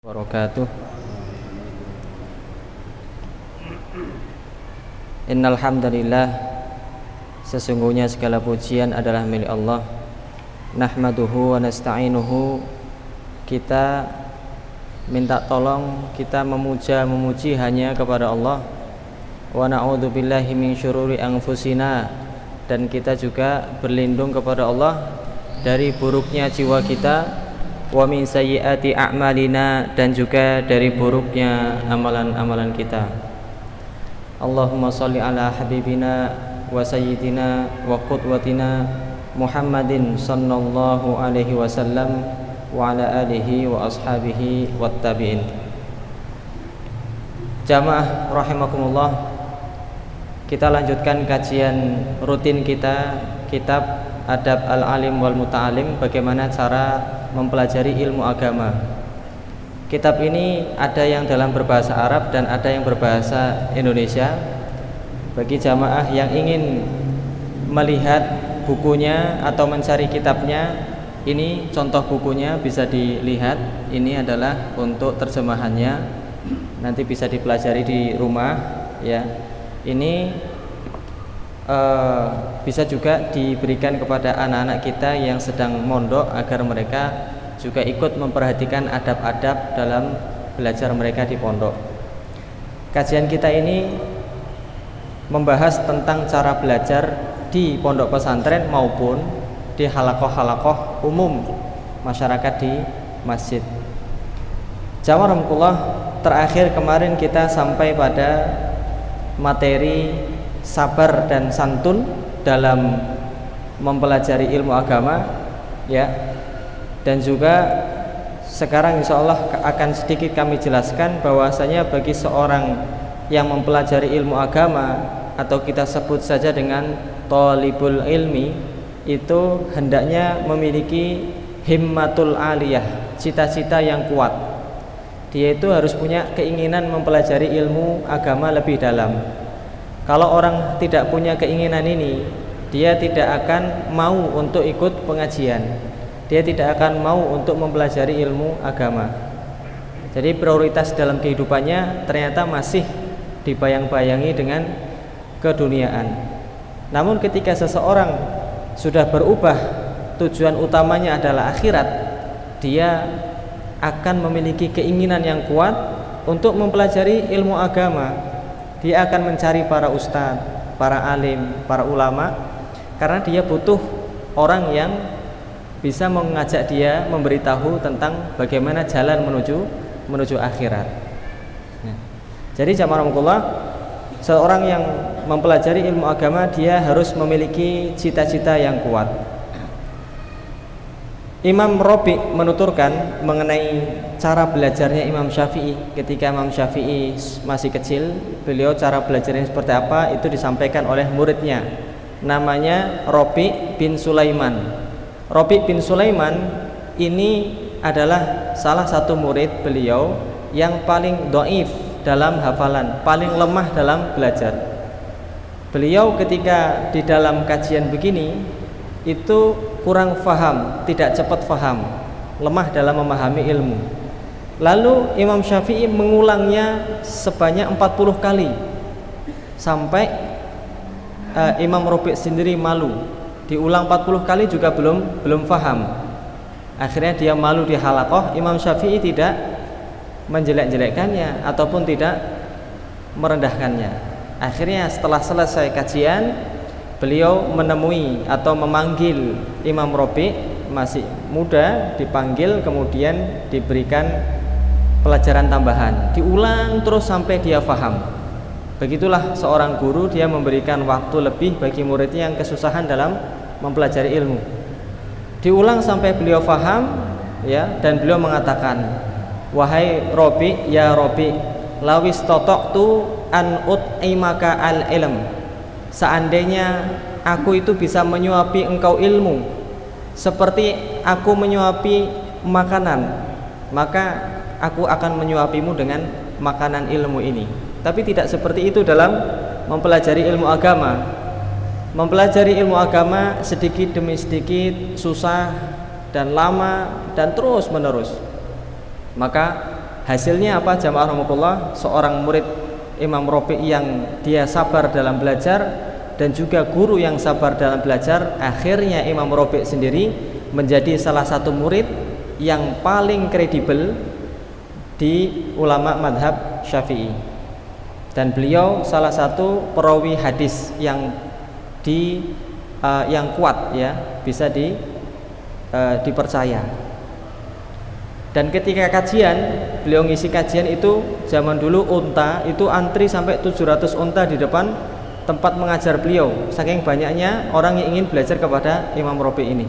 Wabarakatuh. Innal hamdalillah, sesungguhnya segala pujian adalah milik Allah. Nahmaduhu wa nasta'inuhu, kita minta tolong, kita memuji hanya kepada Allah. Wa na'udzubillahi min syururi anfusina, dan kita juga berlindung kepada Allah dari buruknya jiwa kita. Wa min sayyiati a'malina, dan juga dari buruknya amalan-amalan kita. Allahumma shalli ala habibina wa sayyidina wa qudwatina Muhammadin sallallahu alaihi wasallam wa ala alihi wa ashabihi wattabi'in. Jamaah rahimakumullah, kita lanjutkan kajian rutin kita, kitab Adab Al-Alim wal Muta'alim, bagaimana cara mempelajari ilmu agama. Kitab ini ada yang dalam berbahasa Arab dan ada yang berbahasa Indonesia. Bagi jamaah yang ingin melihat bukunya atau mencari kitabnya, ini contoh bukunya bisa dilihat. Ini adalah untuk terjemahannya, nanti bisa dipelajari di rumah ya. Ini bisa juga diberikan kepada anak-anak kita yang sedang mondok, agar mereka juga ikut memperhatikan adab-adab dalam belajar mereka di pondok. Kajian kita ini membahas tentang cara belajar di pondok pesantren maupun di halakoh-halakoh umum masyarakat di masjid. Jazakumullah, terakhir kemarin kita sampai pada materi sabar dan santun dalam mempelajari ilmu agama ya. Dan juga sekarang insya Allah akan sedikit kami jelaskan bahwasanya bagi seorang yang mempelajari ilmu agama, atau kita sebut saja dengan thalibul ilmi, itu hendaknya memiliki himmatul aliyah, cita-cita yang kuat. Dia itu harus punya keinginan mempelajari ilmu agama lebih dalam. Kalau orang tidak punya keinginan ini, dia tidak akan mau untuk ikut pengajian, dia tidak akan mau untuk mempelajari ilmu agama. Jadi prioritas dalam kehidupannya ternyata masih dibayang-bayangi dengan keduniaan. Namun ketika seseorang sudah berubah, tujuan utamanya adalah akhirat, dia akan memiliki keinginan yang kuat untuk mempelajari ilmu agama. Dia akan mencari para ustadz, para alim, para ulama, karena dia butuh orang yang bisa mengajak dia, memberitahu tentang bagaimana jalan menuju akhirat. Jadi jamaah, seorang yang mempelajari ilmu agama, dia harus memiliki cita-cita yang kuat. Imam Rabi menuturkan mengenai cara belajarnya Imam Syafi'i. Ketika Imam Syafi'i masih kecil, beliau cara belajarnya seperti apa itu disampaikan oleh muridnya, namanya Rabi bin Sulaiman. Rabi bin Sulaiman ini adalah salah satu murid beliau yang paling dhaif dalam hafalan, paling lemah dalam belajar. Beliau ketika di dalam kajian begini itu kurang faham, tidak cepat faham, lemah dalam memahami ilmu. Lalu Imam Syafi'i mengulangnya sebanyak 40 kali sampai Imam Rabi sendiri malu. Diulang 40 kali juga belum faham. Akhirnya dia malu di halakoh. Imam Syafi'i tidak menjelek-jelekkannya ataupun tidak merendahkannya. Akhirnya setelah selesai kajian, beliau menemui atau memanggil Imam Rabi, masih muda, dipanggil, kemudian diberikan pelajaran tambahan, diulang terus sampai dia faham. Begitulah seorang guru, dia memberikan waktu lebih bagi muridnya yang kesusahan dalam mempelajari ilmu. Diulang sampai beliau faham ya, dan beliau mengatakan, wahai Rabi, ya Rabi, lawis totoktu an ut'imaka al-ilm, seandainya aku itu bisa menyuapi engkau ilmu seperti aku menyuapi makanan, maka aku akan menyuapimu dengan makanan ilmu ini. Tapi tidak seperti itu dalam mempelajari ilmu agama. Mempelajari ilmu agama sedikit demi sedikit susah dan lama dan terus menerus. Maka Hasilnya apa jamaah rahimakumullah? Seorang murid Imam Rafi'i yang dia sabar dalam belajar dan juga guru yang sabar dalam belajar, akhirnya Imam Rafi'i sendiri menjadi salah satu murid yang paling kredibel di ulama madhab Syafi'i, dan beliau salah satu perawi hadis yang kuat, ya, bisa dipercaya. Dan ketika kajian, beliau ngisi kajian itu zaman dulu unta itu antri sampai 700 unta di depan tempat mengajar beliau, saking banyaknya orang yang ingin belajar kepada Imam Rafi'i ini.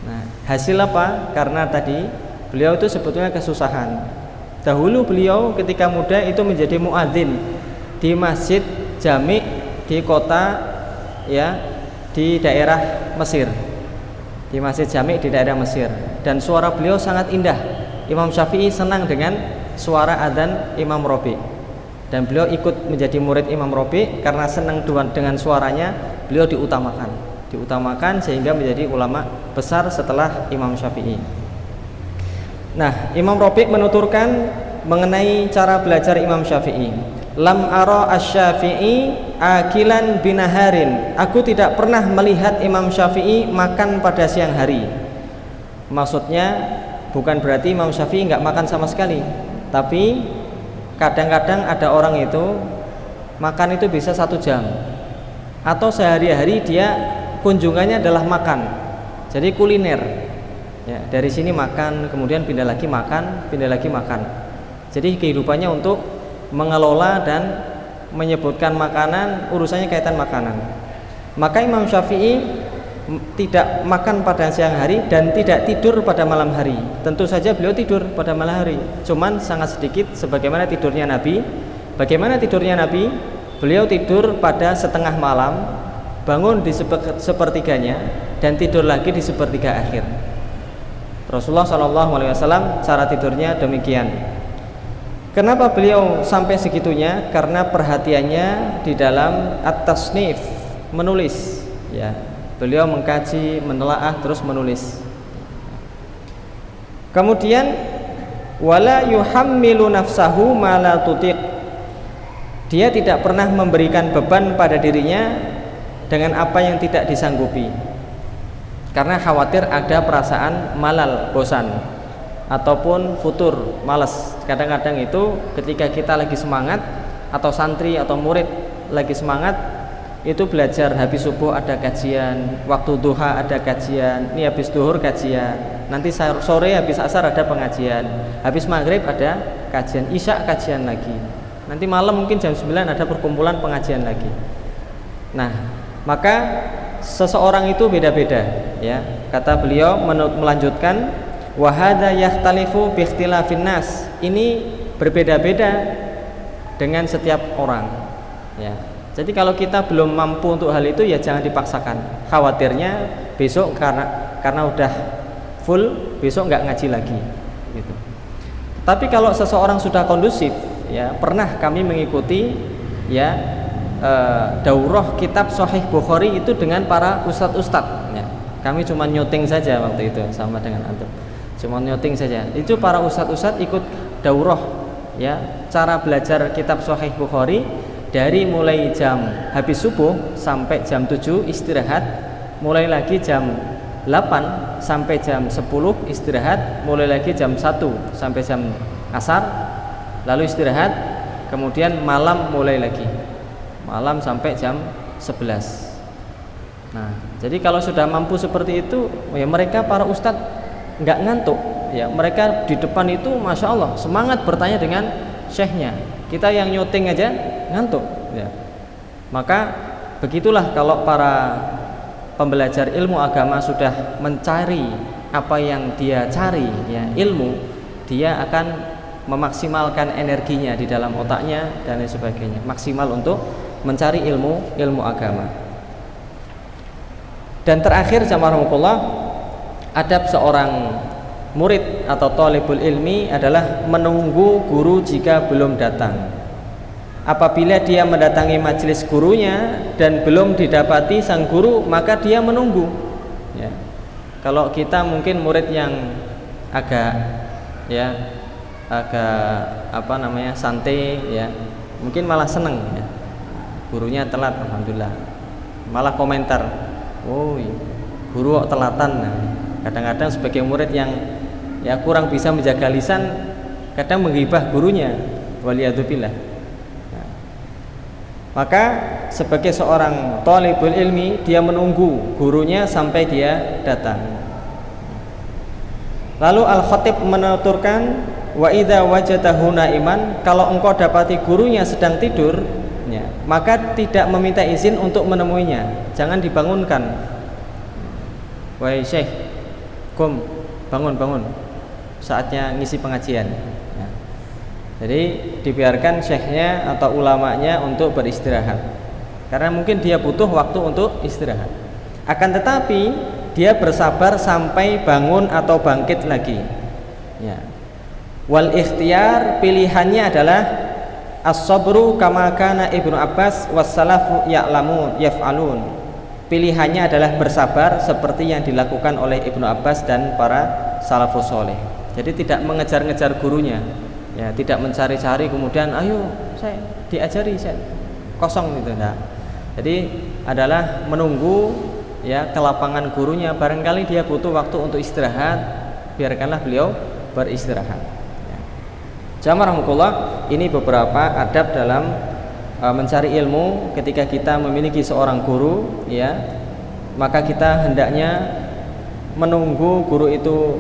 Nah, hasil apa? Karena tadi beliau itu sebetulnya kesusahan. Dahulu beliau ketika muda itu menjadi muadzin di masjid jami di kota, ya, di daerah Mesir. Di masjid jami di daerah Mesir, dan suara beliau sangat indah. Imam Syafi'i senang dengan suara adzan Imam Rafi'i, dan beliau ikut menjadi murid Imam Rafi'i karena senang dengan suaranya. Beliau diutamakan sehingga menjadi ulama besar setelah Imam Syafi'i. Nah, Imam Rafi'i menuturkan mengenai cara belajar Imam Syafi'i, lam ara asy-Syafi'i akilan binaharin. Aku tidak pernah melihat Imam Syafi'i makan pada siang hari. Maksudnya bukan berarti Imam Syafi'i nggak makan sama sekali, tapi kadang-kadang ada orang itu makan itu bisa 1 jam, atau sehari-hari dia kunjungannya adalah makan, jadi kuliner, ya, dari sini makan, kemudian pindah lagi makan, pindah lagi makan. Jadi kehidupannya untuk mengelola dan menyebutkan makanan, urusannya kaitan makanan. Maka Imam Syafi'i tidak makan pada siang hari dan tidak tidur pada malam hari. Tentu saja beliau tidur pada malam hari, cuman sangat sedikit sebagaimana tidurnya Nabi. Bagaimana tidurnya Nabi? Beliau tidur pada setengah malam, bangun di sepertiganya, dan tidur lagi di sepertiga akhir. Rasulullah SAW cara tidurnya demikian. Kenapa beliau sampai segitunya? Karena perhatiannya di dalam at-tasnif, menulis, ya. Beliau mengkaji, menelaah, terus menulis. Kemudian wala yuhammilu nafsahu ma la tutiq. Dia tidak pernah memberikan beban pada dirinya dengan apa yang tidak disanggupi, karena khawatir ada perasaan malal, bosan, ataupun futur, malas. Kadang-kadang itu ketika kita lagi semangat, atau santri atau murid lagi semangat, itu belajar, habis subuh ada kajian, waktu duha ada kajian, ini habis duhur kajian, nanti sore habis asar ada pengajian, habis maghrib ada kajian, isya kajian lagi, nanti malam mungkin jam 9 ada perkumpulan pengajian lagi. Nah, maka seseorang itu beda-beda, ya. Kata beliau melanjutkan, wa hadza yakhtalifu bi ikhtilafin nas. Ini berbeda-beda dengan setiap orang, ya. Jadi kalau kita belum mampu untuk hal itu, ya jangan dipaksakan. Khawatirnya besok karena udah full, besok nggak ngaji lagi, gitu. Tapi kalau seseorang sudah kondusif, ya, pernah kami mengikuti, ya, daurah kitab Sahih Bukhari itu dengan para ustadz-ustadz, ya. Kami cuma nyuting saja waktu itu, sama dengan antum, cuma nyuting saja. Itu para ustadz-ustadz ikut daurah, ya, cara belajar kitab Sahih Bukhari dari mulai jam habis subuh sampai jam 7 istirahat, mulai lagi jam 8 sampai jam 10 istirahat, mulai lagi jam 1 sampai jam asar, lalu istirahat, kemudian malam mulai lagi, malam sampai jam 11. Nah, jadi kalau sudah mampu seperti itu, ya mereka para ustadz nggak ngantuk, ya. Mereka di depan itu masya Allah semangat bertanya dengan syekhnya. Kita yang nyuting aja ngantuk, ya. Maka begitulah kalau para pembelajar ilmu agama sudah mencari apa yang dia cari, ya, ilmu, dia akan memaksimalkan energinya di dalam otaknya dan lain sebagainya, maksimal untuk mencari ilmu agama. Dan terakhir jamaah rahimakumullah, adab seorang murid atau thalibul ilmi adalah menunggu guru jika belum datang. Apabila dia mendatangi majelis gurunya dan belum didapati sang guru, maka dia menunggu, ya. Kalau kita mungkin murid yang agak, ya, agak santai ya, mungkin malah seneng ya. Gurunya telat, alhamdulillah. Malah komentar, "Oh, guru kok telatan." Nah, kadang-kadang sebagai murid yang ya kurang bisa menjaga lisan, kadang menggibah gurunya, waliyadzubillah. Nah, maka sebagai seorang thalibul ilmi, dia menunggu gurunya sampai dia datang. Lalu Al-Khatib menuturkan, wa idza wajadahu naiman, kalau engkau dapati gurunya sedang tidur ya, maka tidak meminta izin untuk menemuinya, jangan dibangunkan. Wahai Syekh, kum, bangun, saatnya ngisi pengajian ya. Jadi dibiarkan syekhnya atau ulamanya untuk beristirahat, karena mungkin dia butuh waktu untuk istirahat. Akan tetapi dia bersabar sampai bangun atau bangkit lagi ya. Wal ikhtiyar, pilihannya adalah as-sabru kama kana Ibnu Abbas wassalafu ya'lamun yaf'alun. Pilihannya adalah bersabar seperti yang dilakukan oleh Ibnu Abbas dan para salafus soleh. Jadi tidak mengejar-ngejar gurunya ya, tidak mencari-cari kemudian ayo saya diajari, saya kosong gitu. Nah, jadi adalah menunggu ya ke lapangan gurunya, barangkali dia butuh waktu untuk istirahat, biarkanlah beliau beristirahat. Jamaah rahmatullah, ini beberapa adab dalam mencari ilmu. Ketika kita memiliki seorang guru ya, maka kita hendaknya menunggu guru itu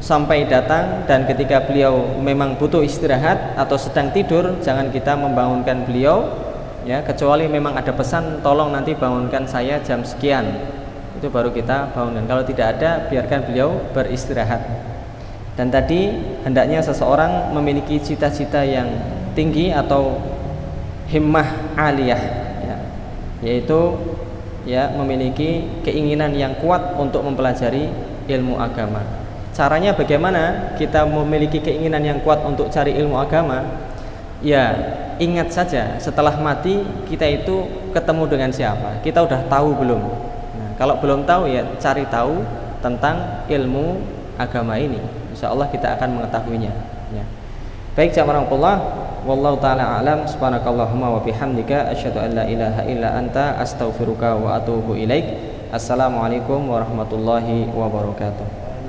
sampai datang, dan ketika beliau memang butuh istirahat atau sedang tidur, jangan kita membangunkan beliau ya, kecuali memang ada pesan tolong nanti bangunkan saya jam sekian, itu baru kita bangunkan. Kalau tidak ada, biarkan beliau beristirahat. Dan tadi hendaknya seseorang memiliki cita-cita yang tinggi atau himmah aliyah ya, yaitu ya memiliki keinginan yang kuat untuk mempelajari ilmu agama. Caranya bagaimana kita memiliki keinginan yang kuat untuk cari ilmu agama? Ya, ingat saja setelah mati kita itu ketemu dengan siapa? Kita udah tahu belum? Nah, kalau belum tahu ya cari tahu tentang ilmu agama ini. Insyaallah kita akan mengetahuinya ya. Baik jamaah rahmatullah, wallahu taala alam, subhanakallahumma wa bihamdika asyhadu an la ilaha illa anta astaghfiruka wa atubu ilaik. Assalamualaikum warahmatullahi wabarakatuh.